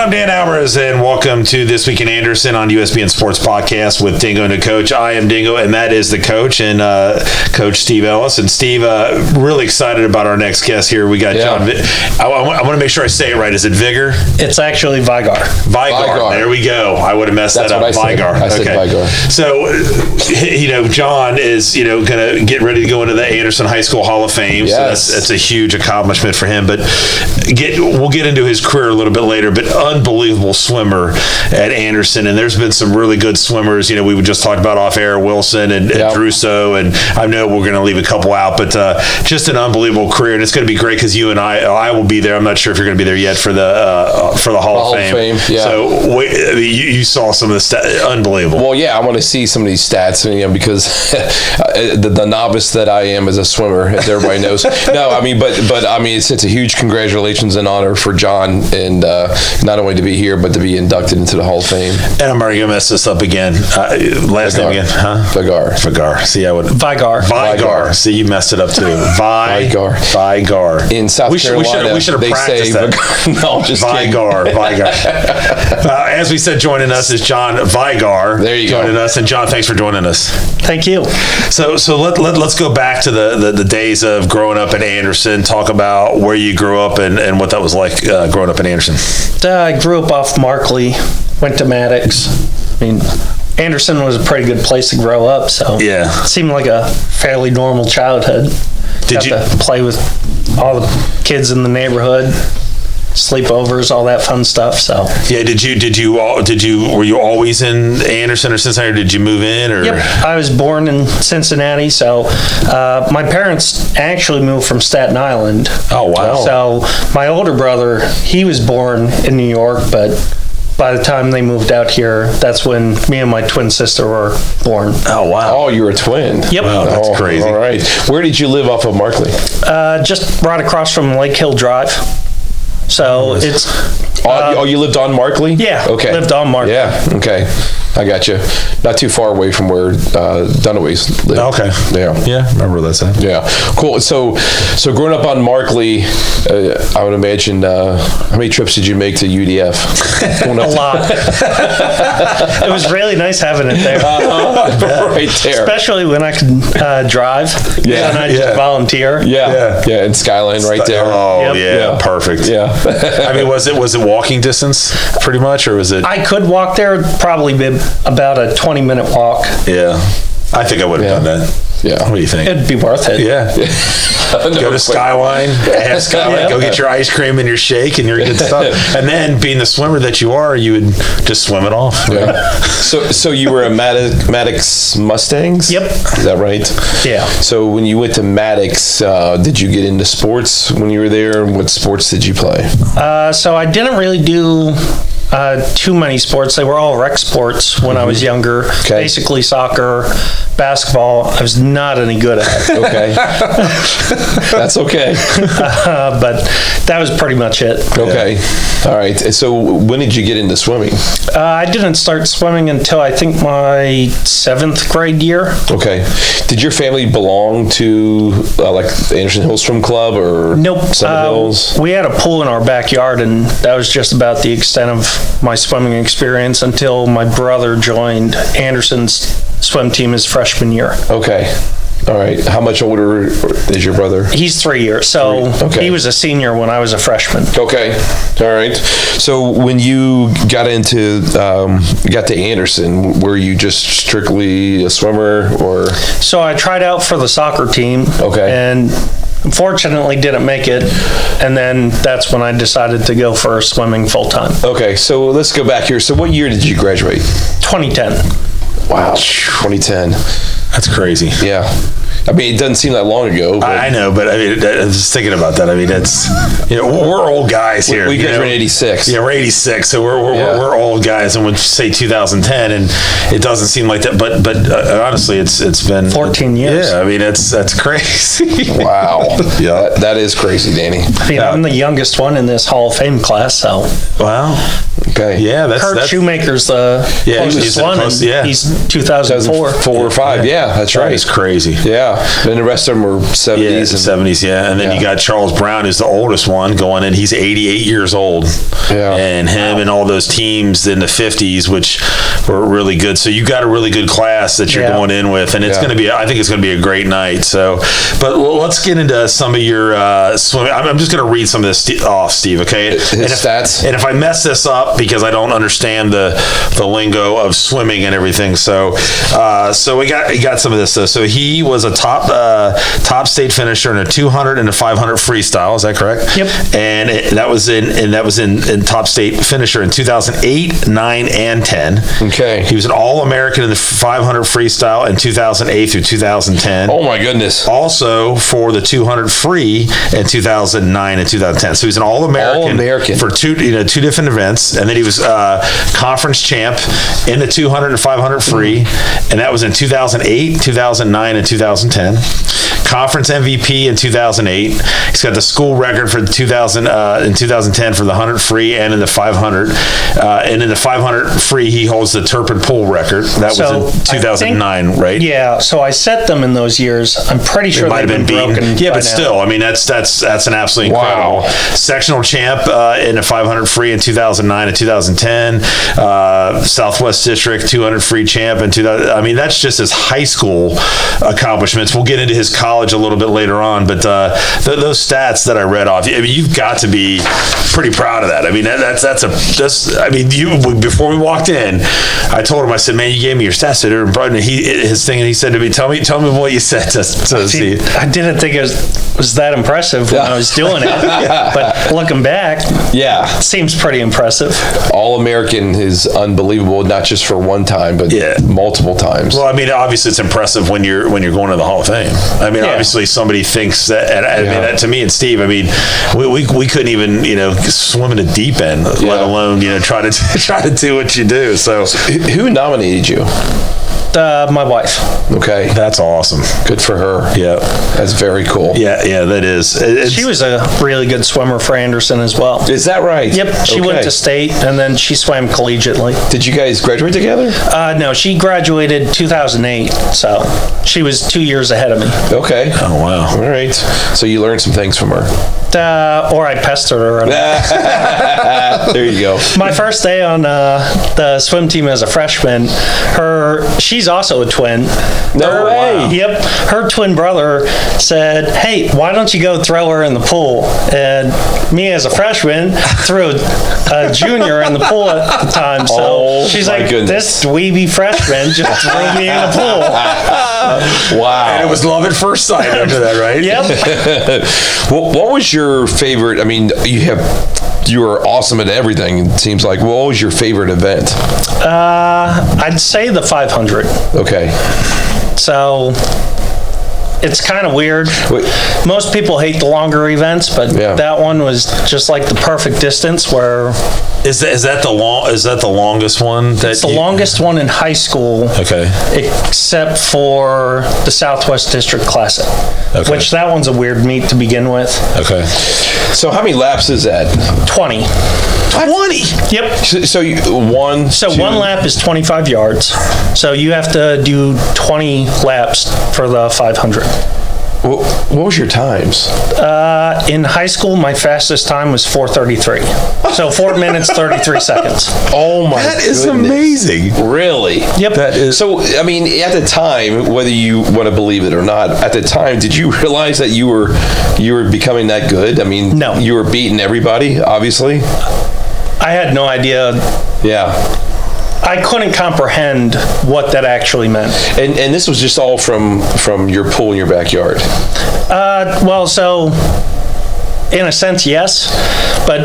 I'm Dan Alvarez, and welcome to This Week in Anderson on USBN Sports Podcast with Dingo and the Coach. I am Dingo, and that is the Coach, and Coach Steve Ellis. And Steve, really excited about our next guest here. We got John. I want to make sure I say it right. Is it Vigar? It's actually Vigar. Vigar. There we go. I would have messed that up. Vigar. I said Vigar. So, John is, going to get ready to go into the Anderson High School Hall of Fame. Yes. So that's a huge accomplishment for him. But we'll get into his career a little bit later. But unbelievable swimmer at Anderson, and there's been some really good swimmers. We just talked about off air, Wilson and Druso, and I know we're going to leave a couple out, but just an unbelievable career, and it's going to be great because you and I will be there. I'm not sure if you're going to be there yet for the Hall of Fame. Yeah. So you saw some of the stats, unbelievable. Well, yeah, I want to see some of these stats, because the novice that I am as a swimmer, as everybody knows. No, it's a huge congratulations and honor for John, and not only to be here, but to be inducted into the Hall of Fame. And I'm already going to mess this up again. Last name again, huh? Vigar. See, Vigar. See, you messed it up too. Vigar. In South Carolina, we should have practiced that. No, just Vigar. As we said, joining us is John Vigar. There you go. Joining us, and John, thanks for joining us. Thank you. So let's go back to the days of growing up in Anderson. Talk about where you grew up and what that was like growing up in Anderson. I grew up off Markley, went to Maddox. Anderson was a pretty good place to grow up, so it seemed like a fairly normal childhood. Got to play with all the kids in the neighborhood, sleepovers, all that fun stuff. So were you always in Anderson or Cincinnati, or did you move in? Or? Yep, I was born in Cincinnati. So my parents actually moved from Staten Island. Oh wow! So my older brother, he was born in New York, but by the time they moved out here, that's when me and my twin sister were born. Oh wow! Oh, you're a twin. Yep. Wow, that's crazy. All right. Where did you live off of Markley? Just right across from Lake Hill Drive. So it's... you lived on Markley? Yeah. Okay. Lived on Markley. Yeah. Okay. I got you. Not too far away from where Dunaway's lived. Okay. Yeah. Remember that side. Yeah. Cool. So growing up on Markley, I would imagine, how many trips did you make to UDF? A lot. It was really nice having it there. Right there. Especially when I could drive. Yeah. And I just volunteer. Yeah. And Skyline right there. Oh, yeah. Perfect. Yeah. Was it walking distance pretty much, or was it? I could walk there. It'd probably be about a 20-minute walk. Yeah. I think I would have done that. Yeah. What do you think? It'd be worth it. Yeah. Go to Skyline, go get your ice cream and your shake and your good stuff. And then, being the swimmer that you are, you would just swim it off. Yeah. So you were a Maddox Mustangs? Yep. Is that right? Yeah. So when you went to Maddox, did you get into sports when you were there? What sports did you play? So I didn't really do too many sports. They were all rec sports when I was younger. Okay. Basically soccer, basketball. I was not any good at. Okay. That's okay. But that was pretty much it. Okay. All right. So when did you get into swimming? I didn't start swimming until I think my 7th grade year. Okay. Did your family belong to like the Anderson Hills Swim Club or Nope. Summit Hills? We had a pool in our backyard, and that was just about the extent of my swimming experience until my brother joined Anderson's swim team his freshman year. Okay. All right. How much older is your brother? He's 3 years, so he was a senior when I was a freshman. Okay. All right. So when you got to Anderson, were you just strictly a swimmer, or? So I tried out for the soccer team. Okay. And unfortunately didn't make it, and then that's when I decided to go for swimming full time. Okay. So let's go back here. So what year did you graduate? 2010. Wow. 2010. That's crazy. Yeah. I mean, it doesn't seem that long ago. But I know, but I mean, I was just thinking about that. I mean, it's, we're old guys here. We graduated in 86. Yeah, we're 86, so we're old guys, and we'd say 2010, and it doesn't seem like that. But honestly, it's been 14 years. Yeah, I mean, that's crazy. Wow. Yeah, that is crazy, Danny. I mean, I'm the youngest one in this Hall of Fame class, so. Wow. Okay. Yeah, Kurt Shoemaker's the closest one. He's 2004. 4 or 5. Yeah, that's right. It's crazy. Yeah. And the rest of them were 70s. Yeah, 70s, yeah. And then you got Charles Brown, who's the oldest one, going in. He's 88 years old. Yeah. And him and all those teams in the 50s, which were really good. So you got a really good class that you're going in with. And it's going to be, I think it's going to be a great night. So, but let's get into some of your swimming. I'm just going to read some of this off, Steve, okay? Stats. And if I mess this up, because I don't understand the lingo of swimming and everything. So we got some of this. So he was a top state finisher in a 200 and a 500 freestyle. Is that correct? Yep. And that was in top state finisher in 2008, 9, and 10. Okay. He was an All-American in the 500 freestyle in 2008 through 2010. Oh my goodness. Also for the 200 free in 2009 and 2010. So he's an All-American for two different events. And then he was conference champ in the 200 and 500 free, and that was in 2008, 2009, and 2010. Conference MVP in 2008. He's got the school record for in 2010 for the 100 free and in the 500. And in the 500 free, he holds the Turpin pool record. That was in 2009, right? Yeah. So I set them in those years. I'm pretty sure might have been beaten. Yeah, but still, I mean, that's an absolutely incredible sectional champ in the 500 free in 2009 and 2010. Southwest District 200 free champ in 2000. I mean, that's just his high school accomplishments. We'll get into his college a little bit later on, but those stats that I read off, I mean, you've got to be pretty proud of that. I mean, before we walked in, I told him, I said, man, you gave me your stats today, and he said to me, tell me what you said to see. I didn't think it was that impressive when I was doing it, but looking back, it seems pretty impressive. All-American is unbelievable, not just for one time, but multiple times. Well, I mean, obviously it's impressive when you're going to the Hall of Fame. I mean, obviously somebody thinks that, and I mean, to me and Steve, I mean, we couldn't even, swim in a deep end, let alone, try to do what you do. So who nominated you? My wife. Okay. That's awesome. Good for her. Yeah. That's very cool. Yeah, that is. She was a really good swimmer for Anderson as well. Is that right? Yep. She went to state, and then she swam collegiately. Did you guys graduate together? No, she graduated 2008, so she was 2 years ahead of me. Okay. Oh, wow. All right. So you learned some things from her. Or I pestered her. There you go. My first day on the swim team as a freshman, she's also a twin. No way. Wow. Yep. Her twin brother said, hey, why don't you go throw her in the pool? And me as a freshman threw a junior in the pool at the time. So she's like, this dweeby freshman just threw me in the pool. Wow. And it was love at first sight after that, right? Yep. Well, what was your favorite? I mean, you were awesome at everything, it seems like. What was your favorite event? I'd say the 500. Okay. So it's kind of weird. Most people hate the longer events, but that one was just like the perfect distance. Where is that the longest one? It's the longest one in high school. Okay. Except for the Southwest District Classic, which that one's a weird meet to begin with. Okay. So how many laps is that? 20. 20. Yep. So one lap is 25 yards. So you have to do 20 laps for the 500. What was your times? In high school, my fastest time was 4:33. So 4 minutes 33 seconds. Oh my! That is amazing. Really? Yep. That is. So I mean, at the time, whether you want to believe it or not, at the time, did you realize that you were becoming that good? I mean, no. You were beating everybody, obviously. I had no idea. Yeah. I couldn't comprehend what that actually meant. And this was just all from your pool in your backyard? Well, so in a sense, yes. But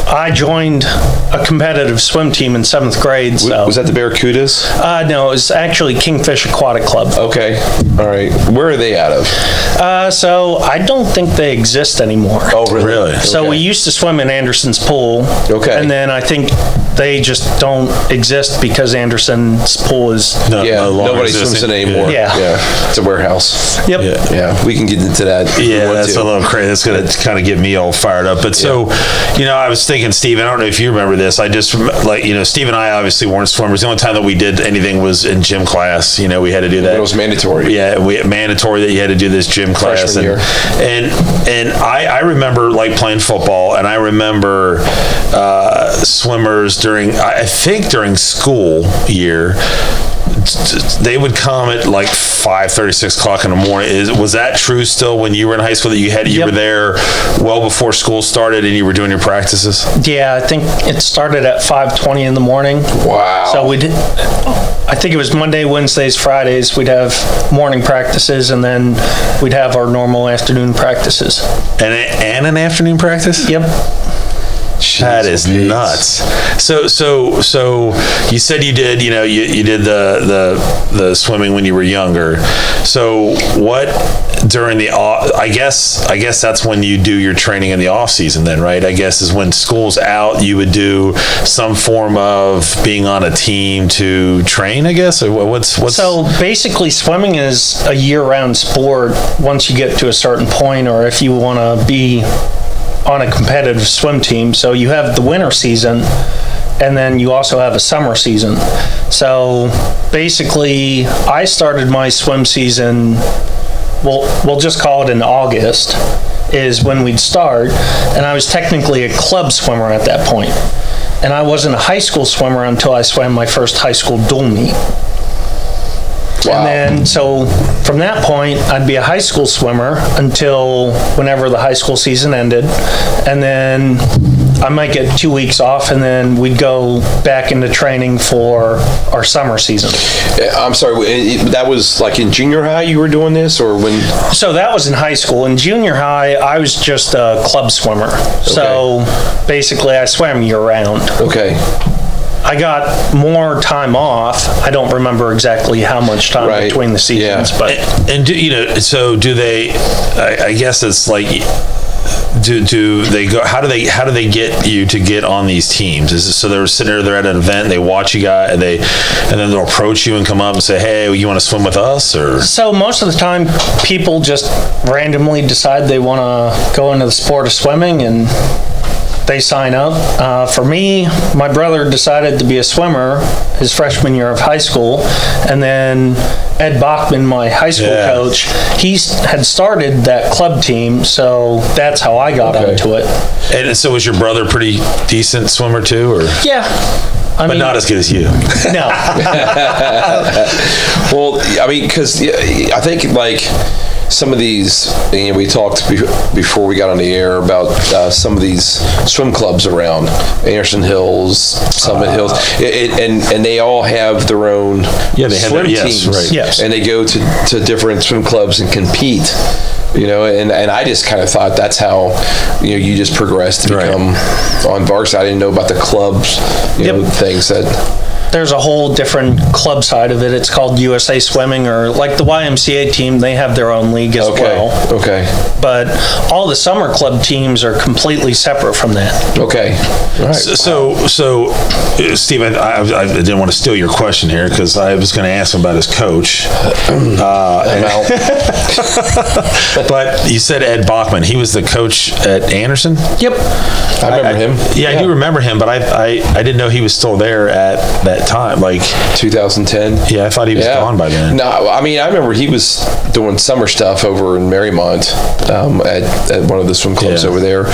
I joined a competitive swim team in 7th grade. So. Was that the Barracudas? No, it was actually Kingfish Aquatic Club. Okay. All right. Where are they out of? So I don't think they exist anymore. Oh, really? So we used to swim in Anderson's pool. Okay. And then I think they just don't exist because Anderson's pool is nobody swims in it anymore. Yeah. It's a warehouse. Yep. Yeah. We can get into that. Yeah, that's a little crazy. That's going to kind of get get me all fired up. But so, I was thinking, Steve, I don't know if you remember this. I just, Steve and I obviously weren't swimmers. The only time that we did anything was in gym class. We had to do that. It was mandatory. Yeah, mandatory that you had to do this gym class. Freshman year. And I remember playing football, and I remember swimmers during school year. They would come at 5:30, 6 o'clock in the morning. Was that true still when you were in high school, that you were there well before school started and you were doing your practices? Yeah, I think it started at 5:20 in the morning. Wow. So I think it was Monday, Wednesdays, Fridays, we'd have morning practices, and then we'd have our normal afternoon practices. And an afternoon practice? Yep. That is nuts. So you said you did, you did the swimming when you were younger. So what during the I guess that's when you do your training in the off season then, right? I guess is when school's out, you would do some form of being on a team to train, I guess, or what's So basically swimming is a year-round sport once you get to a certain point, or if you want to be on a competitive swim team. So you have the winter season, and then you also have a summer season. So basically, I started my swim season, we'll just call it in August, is when we'd start, and I was technically a club swimmer at that point. And I wasn't a high school swimmer until I swam my first high school dual meet. Wow. And then, so from that point, I'd be a high school swimmer until whenever the high school season ended. And then I might get 2 weeks off, and then we'd go back into training for our summer season. I'm sorry, that was in junior high you were doing this, or when? So that was in high school. In junior high, I was just a club swimmer. Okay. So basically, I swam year round. Okay. I got more time off. I don't remember exactly how much time between the seasons, but so do they? I guess it's do they go? How do they get you to get on these teams? Is it so they're sitting there at an event, they watch you guys, and then they'll approach you and come up and say, "Hey, you want to swim with us?" Or so most of the time, people just randomly decide they want to go into the sport of swimming and they sign up. For me, my brother decided to be a swimmer his freshman year of high school, and then Ed Bachman, my high school coach, he had started that club team, so that's how I got onto it. And so was your brother pretty decent swimmer too, or? Yeah. But not as good as you. No. Well, because I think some of these, we talked before we got on the air about some of these swim clubs around Anderson Hills, Summit Hills, and they all have their own swim teams, right? Yes. And they go to different swim clubs and compete. And I just kind of thought that's how you just progress to become on varsity. I didn't know about the clubs, things that. There's a whole different club side of it. It's called USA Swimming, or like the YMCA team, they have their own league as well. Okay. But all the summer club teams are completely separate from that. Okay. All right. So Stephen, I didn't want to steal your question here because I was going to ask him about his coach. But you said Ed Bachman. He was the coach at Anderson? Yep. I remember him. I do remember him, but I didn't know he was still there at that time, 2010. Yeah, I thought he was gone by then. No, I remember he was doing summer stuff over in Marymount at one of the swim clubs over there.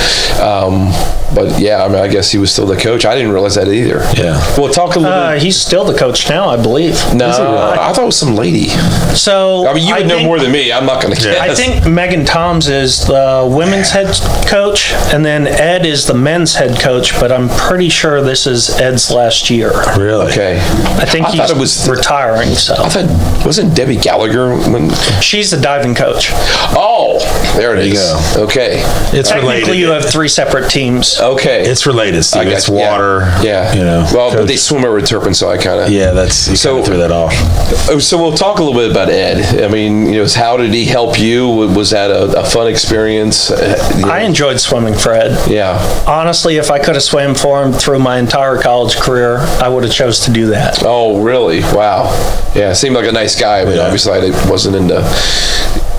But I guess he was still the coach. I didn't realize that either. Yeah. Well, talk a little bit. He's still the coach now, I believe. No, I thought it was some lady. So you would know more than me. I'm not going to guess. I think Megan Toms is the women's head coach, and then Ed is the men's head coach, but I'm pretty sure this is Ed's last year. Really? Okay. I think he's retiring. So I thought, wasn't Debbie Gallagher when? She's the diving coach. Oh, there it is. Go. Okay. It's Technically, related. you have three separate teams. Okay. It's related, Steve. It's water. Yeah. Well, but they swim over Turpin, so I kind of. Yeah, that's. You threw that off. So we'll talk a little bit about Ed. I mean, how did he help you? Was that a fun experience? I enjoyed swimming for Ed. Yeah. Honestly, if I could have swam for him through my entire college career, I would have chose to do that. Oh, really? Wow. Yeah, seemed like a nice guy, but obviously I wasn't into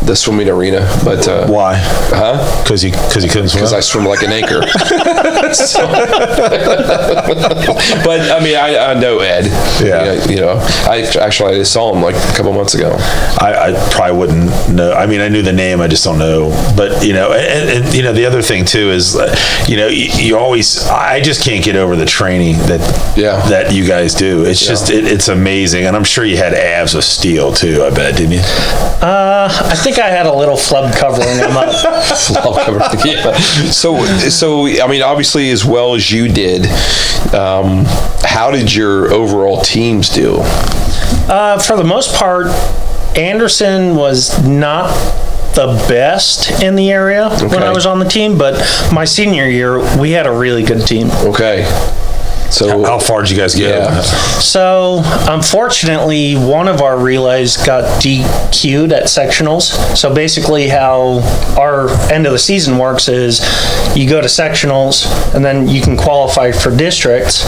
the swimming arena, but why? Huh? Because you couldn't swim. Because I swim like an anchor. So, but I mean, I know Ed. Yeah. You know, I just saw him like a couple months ago. I probably wouldn't know. I mean, I knew the name. I just don't know. But you know, and you know, the other thing too is, you know, you always. I just can't get over the training that you guys do. It's just it's amazing, and I'm sure you had abs of steel too. I bet, didn't you? I think I had a little flub covering them up. Flub covering, yeah. So I mean, obviously, as well as you did, how did your overall teams do? For the most part, Anderson was not the best in the area when I was on the team, but my senior year, we had a really good team. Okay. So how far did you guys get? Yeah. So unfortunately, one of our relays got DQ'd at sectionals. So basically how our end of the season works is you go to sectionals and then you can qualify for districts,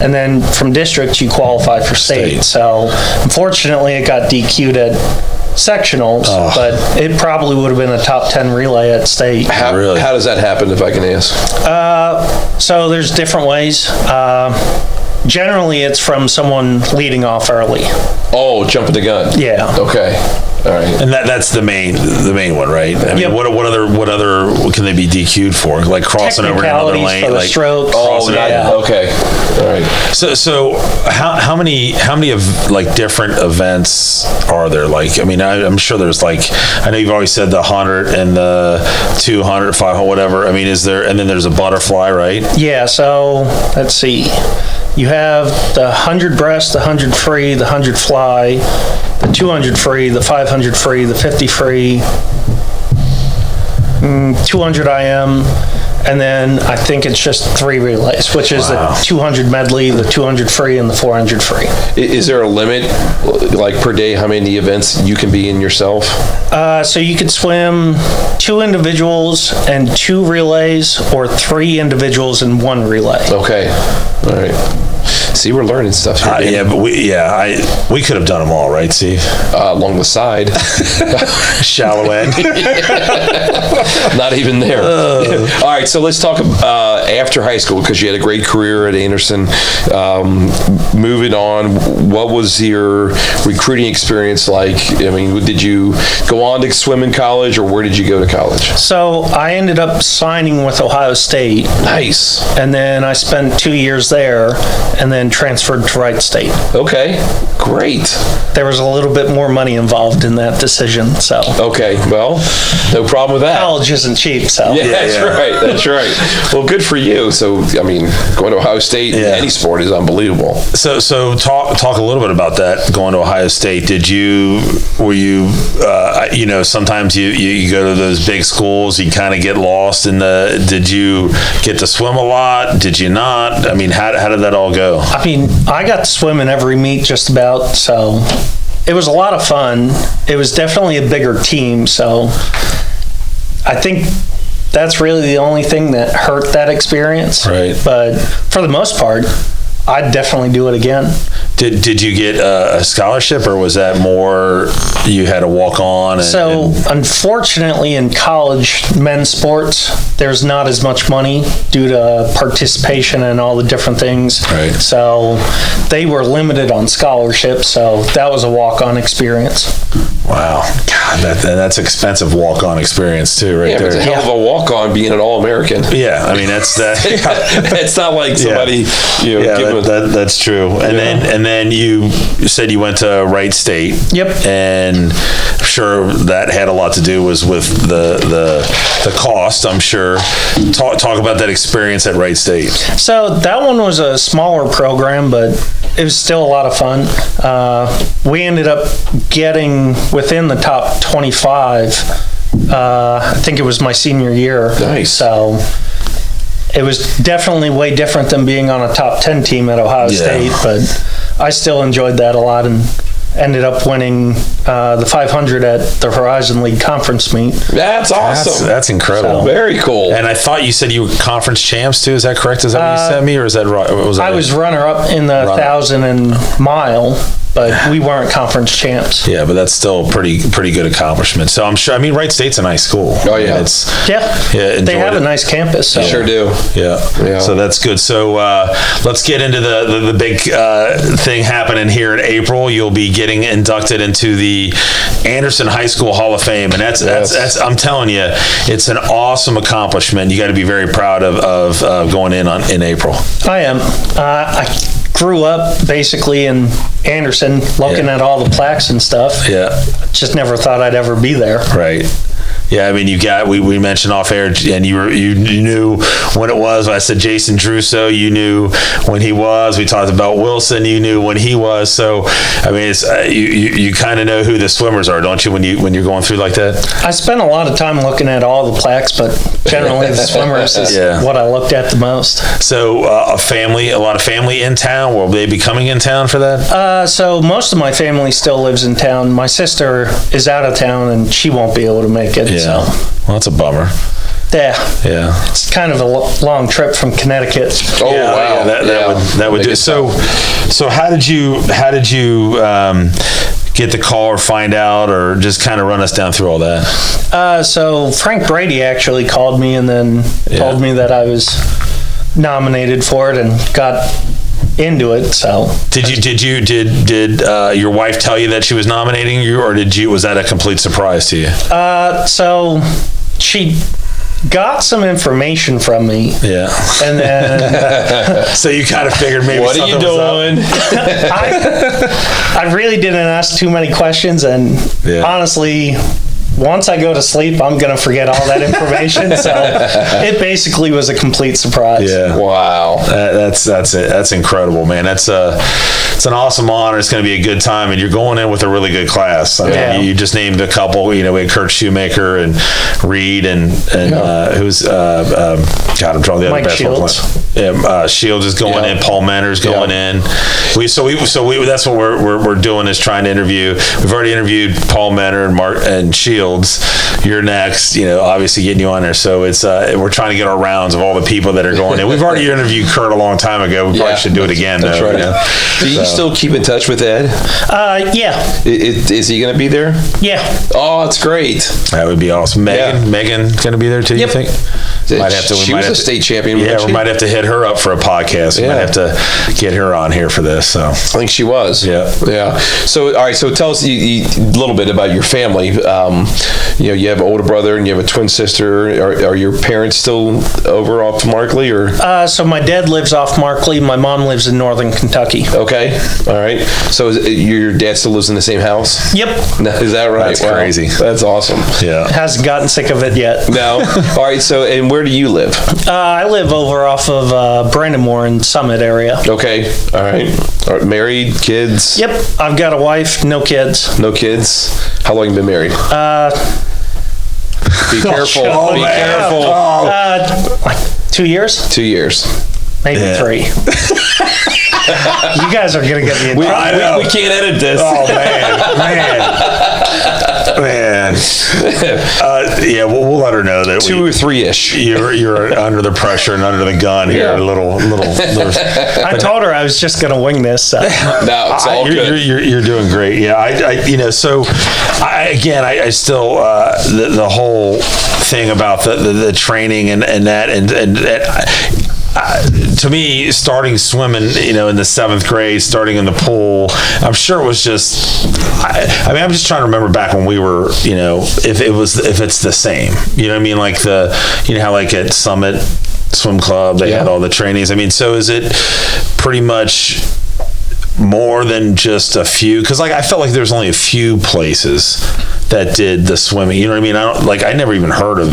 and then from districts you qualify for state. So unfortunately it got DQ'd at sectionals, but it probably would have been a top 10 relay at state. How does that happen, if I can ask? So there's different ways. Generally, it's from someone leading off early. Oh, jumping the gun. Yeah. Okay. All right. And that's the main one, right? I mean, what other can they be DQ'd for? Like crossing over another lane, for the like strokes. Okay. All right. So how many of like different events are there? Like, I mean, I'm sure there's like, I know you've always said the 100 and the 200, 500, whatever. I mean, is there? And then there's a butterfly, right? Yeah. So let's see. You have the 100 breast, the 100 free, the 100 fly, the 200 free, the 500 free, the 50 free, 200 IM, and then I think it's just 3 relays, which is the 200 medley, the 200 free, and the 400 free. Is there a limit, like per day, how many events you can be in yourself? So you could swim 2 individuals and 2 relays, or 3 individuals and 1 relay. Okay. All right. See, we're learning stuff here. Yeah, but we could have done them all, right, Steve? Along the side. Shallow end. Not even there. All right, so let's talk after high school, because you had a great career at Anderson. Moving on, what was your recruiting experience like? I mean, did you go on to swim in college, or where did you go to college? So I ended up signing with Ohio State. Nice. And then I spent 2 years there, and then transferred to Wright State. Okay, great. There was a little bit more money involved in that decision, so. Okay, well, no problem with that. College isn't cheap, so. Yeah, that's right. Well, good for you. So, I mean, going to Ohio State in any sport is unbelievable. So talk a little bit about that, going to Ohio State. Were you, you know, sometimes you go to those big schools, you kind of get lost in did you get to swim a lot? Did you not? I mean, how did that all go? I mean, I got to swim in every meet just about, so it was a lot of fun. It was definitely a bigger team, so I think that's really the only thing that hurt that experience. Right. But for the most part, I'd definitely do it again. Did you get a scholarship, or was that more you had to walk on? Unfortunately, in college men's sports, there's not as much money due to participation and all the different things. Right. So they were limited on scholarships. So that was a walk-on experience. Wow, God, that's expensive walk-on experience too, right there. But it's a hell of a walk-on being an All-American. Yeah, I mean that's that. It's not like somebody that's true. And then you said you went to Wright State. Yep. And I'm sure that had a lot to do with the cost. I'm sure. Talk about that experience at Wright State. So that one was a smaller program, but it was still a lot of fun. We ended up getting within the top 25. I think it was my senior year. Nice. So it was definitely way different than being on a top 10 team at Ohio State, but I still enjoyed that a lot and ended up winning the 500 at the Horizon League conference meet. That's awesome. That's incredible. So, very cool. And I thought you said you were conference champs too. Is that correct? Is that what you said me, or is that right? I was runner-up in the 1,000 and mile. but we weren't conference champs. Yeah, but that's still a pretty good accomplishment. So I'm sure. I mean, Wright State's a nice school. Oh yeah, they have a nice campus. So. Sure do. Yeah. So that's good. So let's get into the big thing happening here in April. You'll be getting inducted into the Anderson High School Hall of Fame, and that's I'm telling you, it's an awesome accomplishment. You got to be very proud of going in April. I am. I grew up basically in Anderson, looking at all the plaques and stuff. Yeah. Just never thought I'd ever be there. Right. Yeah, I mean, we mentioned off air, and you knew when it was. I said Jason Druso, you knew when he was. We talked about Wilson, you knew when he was. So, I mean, it's you kind of know who the swimmers are, don't you? When you're going through like that. I spent a lot of time looking at all the plaques, but generally the swimmers is what I looked at the most. So, a lot of family in town. Will they be coming in town for that? So most of my family still lives in town. My sister is out of town, and she won't be able to make it. Yeah. So. Well, that's a bummer. Yeah. It's kind of a long trip from Connecticut. Oh wow. That would do. So how did you get the call or find out, or just kind of run us down through all that? So Frank Brady actually called me and then told me that I was nominated for it and got into it. So did your wife tell you that she was nominating you, or was that a complete surprise to you? So she got some information from me. Yeah. And then so you kind of figured maybe what are you doing? I really didn't ask too many questions, and honestly, once I go to sleep, I'm going to forget all that information. So it basically was a complete surprise. Yeah. Wow. That's it. That's incredible, man. It's an awesome honor. It's going to be a good time, and you're going in with a really good class. I mean, you just named a couple. We had Kurt Shoemaker and Reed and who's I'm drawing the other basketball player. Shields is going in. Paul Menner's going in. That's what we're doing, is trying to interview. We've already interviewed Paul Menner and Mark and Shields. You're next, obviously getting you on there. So it's we're trying to get our rounds of all the people that are going in. We've already interviewed Kurt a long time ago. We probably should do it again. That's though, right. Do you still keep in touch with Ed? Yeah. Is he going to be there? Yeah. Oh, it's great. That would be awesome. Megan going to be there too, you think? She was a state champion. Yeah, we might have to hit her up for a podcast. We might have to get her on here for this. So I think she was. Yeah. So all right. So tell us a little bit about your family. You have an older brother and you have a twin sister. Are your parents still over off Markley, or? So my dad lives off Markley. My mom lives in northern Kentucky. Okay. All right. So your dad still lives in the same house? Yep. Is that right? That's crazy. That's awesome. Yeah. Hasn't gotten sick of it yet. No. All right. So, and where do you live? I live over off of Brandonmore in Summit area. Okay. All right. Married, kids? Yep. I've got a wife, no kids. No kids. How long have you been married? Be careful. Oh, be man. careful. Like 2 years? 2 years. Maybe 3. You guys are going to get me in trouble. We can't edit this. Oh, man. Yeah, we'll let her know that 2 or 3-ish. You're under the pressure and under the gun here. Yeah. A little. I told her I was just going to wing this. So. No, it's all good. You're doing great. Yeah, I still the whole thing about the training and that and to me, starting swimming, in the 7th grade, starting in the pool, I'm sure it was just. I'm just trying to remember back when we were, if it's the same. You know what I mean? Like how like at Summit Swim Club they had all the trainings. I mean, so is it pretty much more than just a few? Because I felt like there's only a few places that did the swimming. You know what I mean? I never even heard of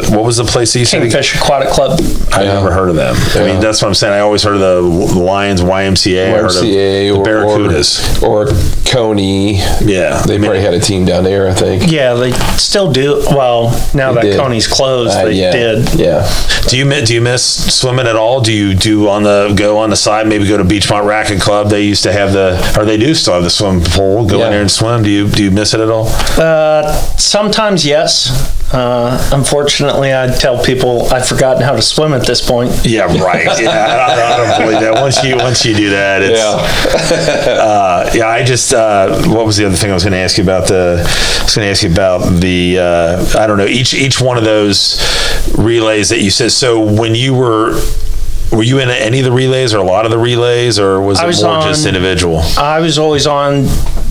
what was the place that you said? Kingfish Aquatic Club. I never heard of them. I mean, that's what I'm saying. I always heard of the Lions, YMCA. I heard of the Barracudas. Or Coney. Yeah. They probably had a team down there, I think. Yeah, they still do. Well, now that Coney's closed, they did. Yeah. Do you miss swimming at all? Do you go on the side, maybe go to Beachmont Racket Club? They used to have they do still have the swimming pool. Go in there and swim. Do you miss it at all? Sometimes, yes. Unfortunately, I'd tell people I'd forgotten how to swim at this point. Yeah, right. Yeah, I don't believe that. Once you do that, it's I just what was the other thing I was going to ask you about? I don't know, each one of those relays that you said. So when you were you in any of the relays or a lot of the relays, or was it more just individual? I was always on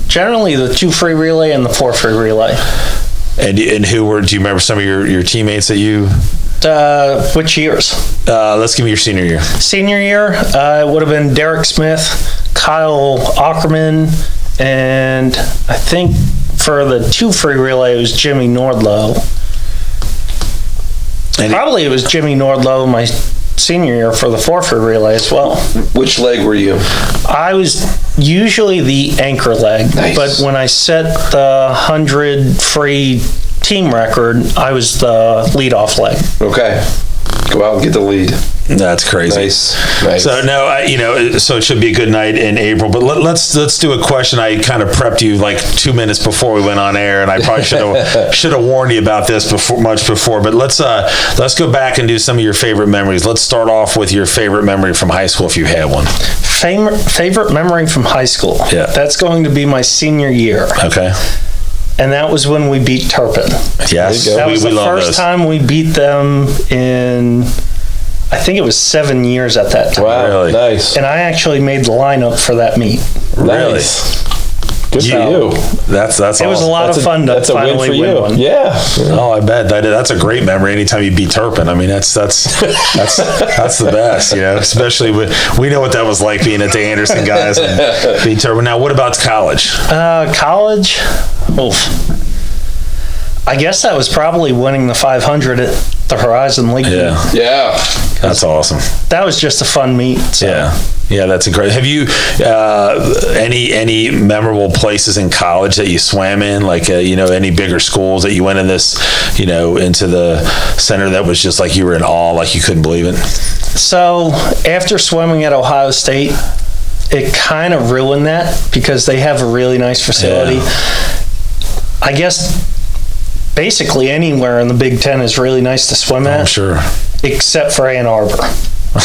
generally the 2 free relay and the 4 free relay. And who were? Do you remember some of your teammates that you? Which years? Let's give me your senior year. Senior year, it would have been Derek Smith, Kyle Ackerman, and I think for the 2 free relay it was Jimmy Nordlow. Probably it was Jimmy Nordlow my senior year for the 4 free relay as well. Which leg were you? I was usually the anchor leg, nice. But when I set the 100 free team record, I was the leadoff leg. Okay. Go out and get the lead. That's crazy. Nice. So no, so it should be a good night in April. But let's do a question. I kind of prepped you like 2 minutes before we went on air, and I probably should have warned you about this much before. But let's go back and do some of your favorite memories. Let's start off with your favorite memory from high school, if you had one. Favorite memory from high school. Yeah. That's going to be my senior year. Okay. And that was when we beat Turpin. Yes. That was the first time we beat them in, I think it was 7 years at that time. Wow, really? Nice. And I actually made the lineup for that meet. Really? Nice. Good for you. That's awesome. It was a lot of fun to finally win one. Yeah. Oh, I bet that's a great memory. Anytime you beat Turpin, I mean that's the best, Especially we know what that was like being at the Anderson guys and being Turpin. Now, what about college? College, I guess that was probably winning the 500 at the Horizon League. Yeah. That's awesome. That was just a fun meet. So. Yeah, that's incredible. Have you any memorable places in college that you swam in? Like any bigger schools that you went in this, into the center that was just like you were in awe, like you couldn't believe it? So after swimming at Ohio State, it kind of ruined that because they have a really nice facility. Yeah. I guess basically anywhere in the Big Ten is really nice to swim at. I'm sure. Except for Ann Arbor.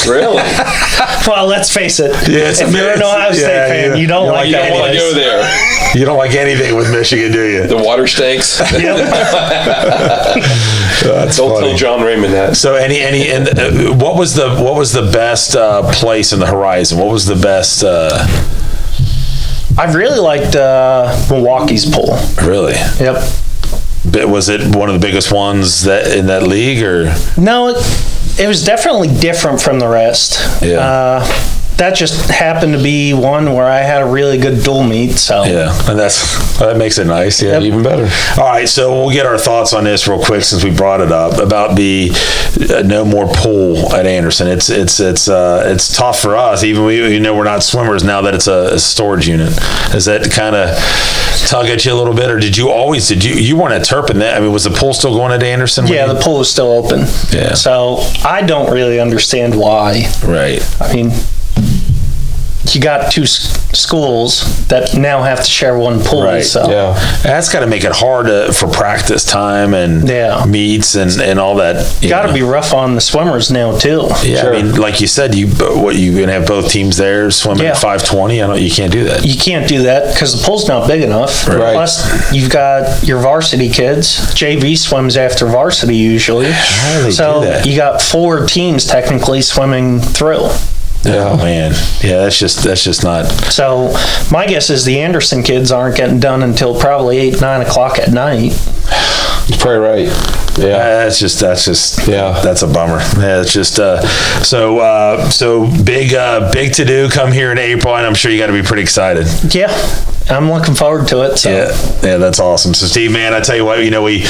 Really? Well, let's face it. Yeah, if you're an Ohio State fan, you don't like that. You don't want to go there. You don't like anything with Michigan, do you? The water stinks. Yep. Don't tell John Raymond that. So what was the best place in the Horizon? What was the best? I really liked Milwaukee's pool. Really? Yep. Was it one of the biggest ones in that league, or? No, it was definitely different from the rest. Yeah. That just happened to be one where I had a really good dual meet. So yeah, and that makes it nice. Yeah, even better. All right, so we'll get our thoughts on this real quick since we brought it up about the no more pool at Anderson. It's tough for us, even we're not swimmers now that it's a storage unit. Does that kind of tug at you a little bit, or did you weren't at Turpin? I mean, was the pool still going at Anderson? Yeah, the pool is still open. Yeah. So I don't really understand why. Right. I mean, you got 2 schools that now have to share one pool. Right. So that's got to make it hard for practice time and meets and all that. Got to be rough on the swimmers now too. Yeah, sure. I mean, like you said, you gonna have both teams there swimming at 520. You can't do that. You can't do that because the pool's not big enough. Right. Plus, you've got your varsity kids. JV swims after varsity usually. So you got 4 teams technically swimming through. Yeah. Oh man, yeah, that's just not. So my guess is the Anderson kids aren't getting done until probably 8-9 o'clock at night. You're probably right. Yeah, that's a bummer. Yeah, it's just so big to do come here in April, and I'm sure you got to be pretty excited. Yeah, I'm looking forward to it. So. Yeah, that's awesome. So Steve, man, I tell you what, we haven't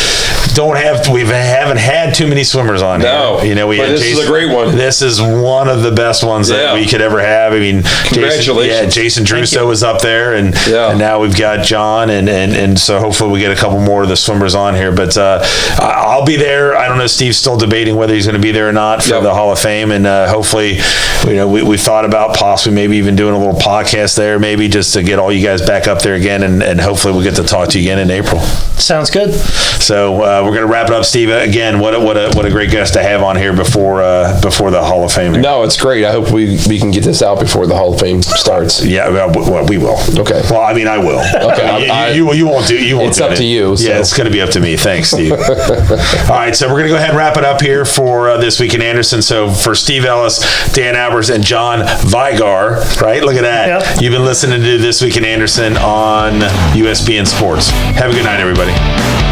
had too many swimmers on here. This is a great one. This is one of the best ones that we could ever have. I mean, congratulations. Jason Druso was up there, and now we've got John, and so hopefully we get a couple more of the swimmers on here. But I'll be there. I don't know. Steve's still debating whether he's going to be there or not for the Hall of Fame, and hopefully, we thought about possibly maybe even doing a little podcast there, maybe just to get all you guys back up there again, and hopefully we'll get to talk to you again in April. Sounds good. So we're going to wrap it up, Steve. Again, what a great guest to have on here before the Hall of Fame. No, it's great. I hope we can get this out before the Hall of Fame starts. Yeah, well, we will. Okay. Well, I mean, I will. Okay. You won't do. You won't. It's up to you. So. Yeah, it's going to be up to me. Thanks, Steve. All right, so we're going to go ahead and wrap it up here for This Week in Anderson. So for Steve Ellis, Dan Albers, and John Vigar, right? Look at that. Yep. You've been listening to This Week in Anderson on USBN Sports. Have a good night, everybody.